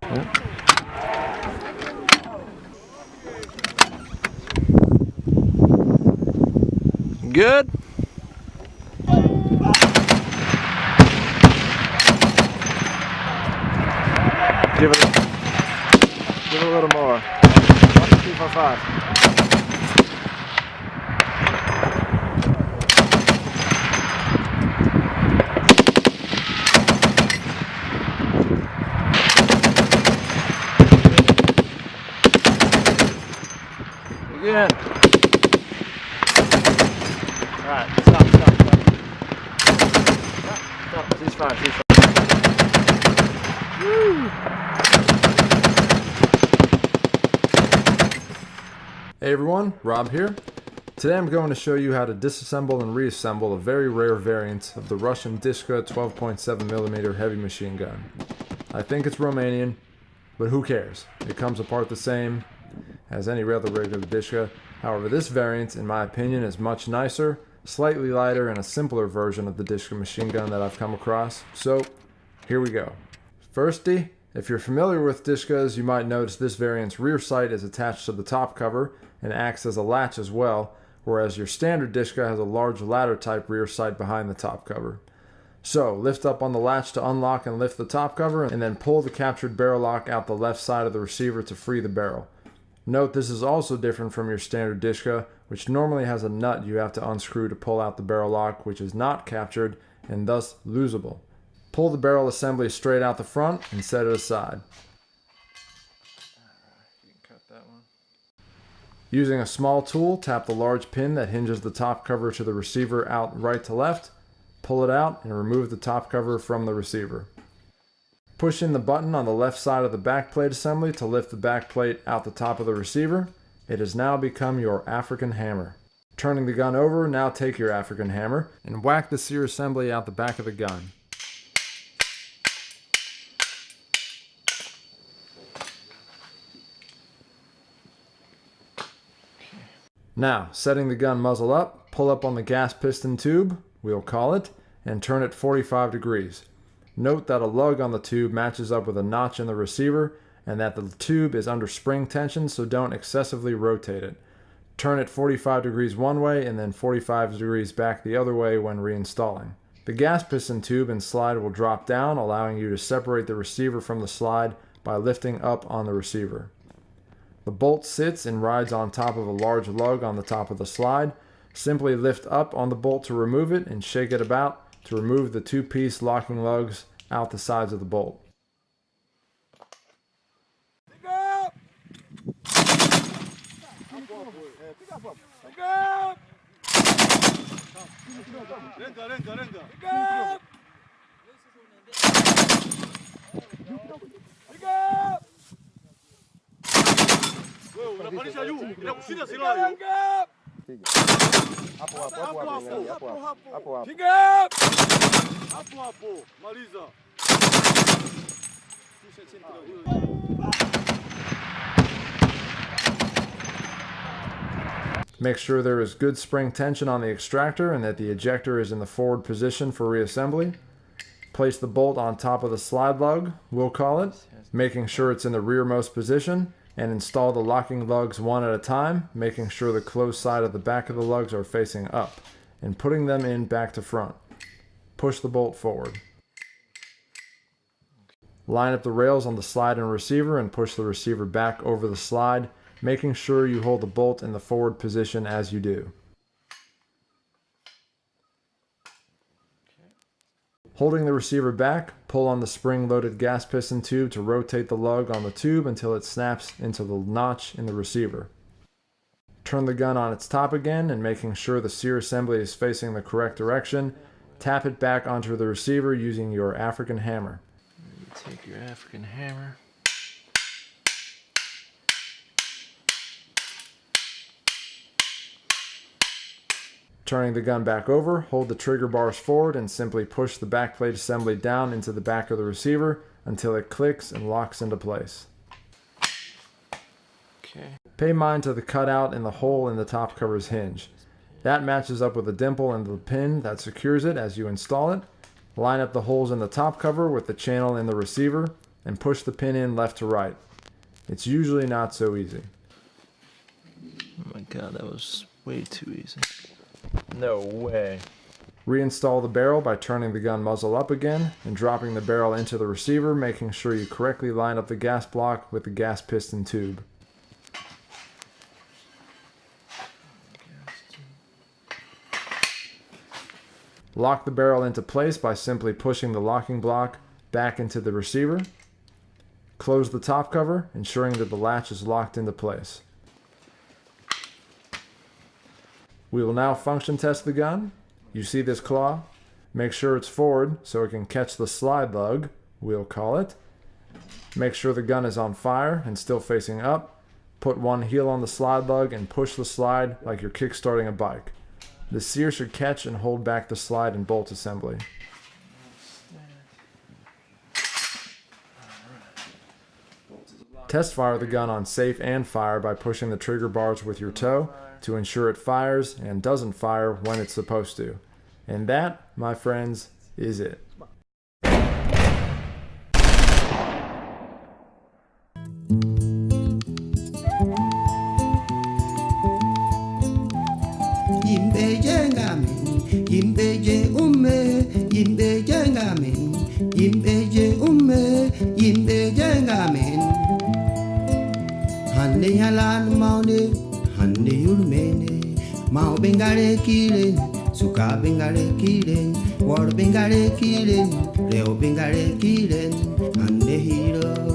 Good? Give it a little more. 1, 2, 3, 4, 5. Again. Alright, stop. Stop, she's fine. Woo! Hey everyone, Rob here. Today I'm going to show you how to disassemble and reassemble a very rare variant of the Russian Dishka 12.7mm heavy machine gun. I think it's Romanian, but who cares? It comes apart the same as any other regular Dishka. However, this variant, in my opinion, is much nicer, slightly lighter, and a simpler version of the Dishka machine gun that I've come across. So, here we go. Firsty, if you're familiar with Dishkas, you might notice this variant's rear sight is attached to the top cover and acts as a latch as well, whereas your standard Dishka has a large ladder type rear sight behind the top cover. So, lift up on the latch to unlock and lift the top cover, and then pull the captured barrel lock out the left side of the receiver to free the barrel. Note this is also different from your standard Dishka, which normally has a nut you have to unscrew to pull out the barrel lock, which is not captured and thus losable. Pull the barrel assembly straight out the front and set it aside. You can cut that one. Using a small tool, tap the large pin that hinges the top cover to the receiver out right to left, pull it out, and remove the top cover from the receiver. Push in the button on the left side of the backplate assembly to lift the backplate out the top of the receiver. It has now become your African hammer. Turning the gun over, now take your African hammer and whack the sear assembly out the back of the gun. Now, setting the gun muzzle up, pull up on the gas piston tube, we'll call it, and turn it 45 degrees. Note that a lug on the tube matches up with a notch in the receiver and that the tube is under spring tension, so don't excessively rotate it. Turn it 45 degrees one way and then 45 degrees back the other way when reinstalling. The gas piston tube and slide will drop down, allowing you to separate the receiver from the slide by lifting up on the receiver. The bolt sits and rides on top of a large lug on the top of the slide. Simply lift up on the bolt to remove it and shake it about to remove the two-piece locking lugs out the sides of the bolt. Make sure there is good spring tension on the extractor and that the ejector is in the forward position for reassembly. Place the bolt on top of the slide lug, we'll call it, making sure it's in the rearmost position, and install the locking lugs one at a time, making sure the closed side of the back of the lugs are facing up, and putting them in back to front. Push the bolt forward. Line up the rails on the slide and receiver and push the receiver back over the slide, making sure you hold the bolt in the forward position as you do. Holding the receiver back, pull on the spring-loaded gas piston tube to rotate the lug on the tube until it snaps into the notch in the receiver. Turn the gun on its top again and making sure the sear assembly is facing the correct direction, tap it back onto the receiver using your African hammer. Take your African hammer. Turning the gun back over, hold the trigger bars forward and simply push the backplate assembly down into the back of the receiver until it clicks and locks into place. Okay. Pay mind to the cutout in the hole in the top cover's hinge. That matches up with a dimple in the pin that secures it as you install it. Line up the holes in the top cover with the channel in the receiver and push the pin in left to right. It's usually not so easy. Oh my god, that was way too easy. No way. Reinstall the barrel by turning the gun muzzle up again and dropping the barrel into the receiver, making sure you correctly line up the gas block with the gas piston tube. Lock the barrel into place by simply pushing the locking block back into the receiver. Close the top cover, ensuring that the latch is locked into place. We will now function test the gun. You see this claw? Make sure it's forward so it can catch the slide lug, we'll call it. Make sure the gun is on fire and still facing up. Put one heel on the slide lug and push the slide like you're kickstarting a bike. The sear should catch and hold back the slide and bolt assembly. Test fire the gun on safe and fire by pushing the trigger bars with your toe to ensure it fires and doesn't fire when it's supposed to. And that, my friends, is it. Hande halan maune, hande yulmene, mau bengare kilen, suka bengare kilen, war bengare kilen, reo bengare kilen, hande hiro.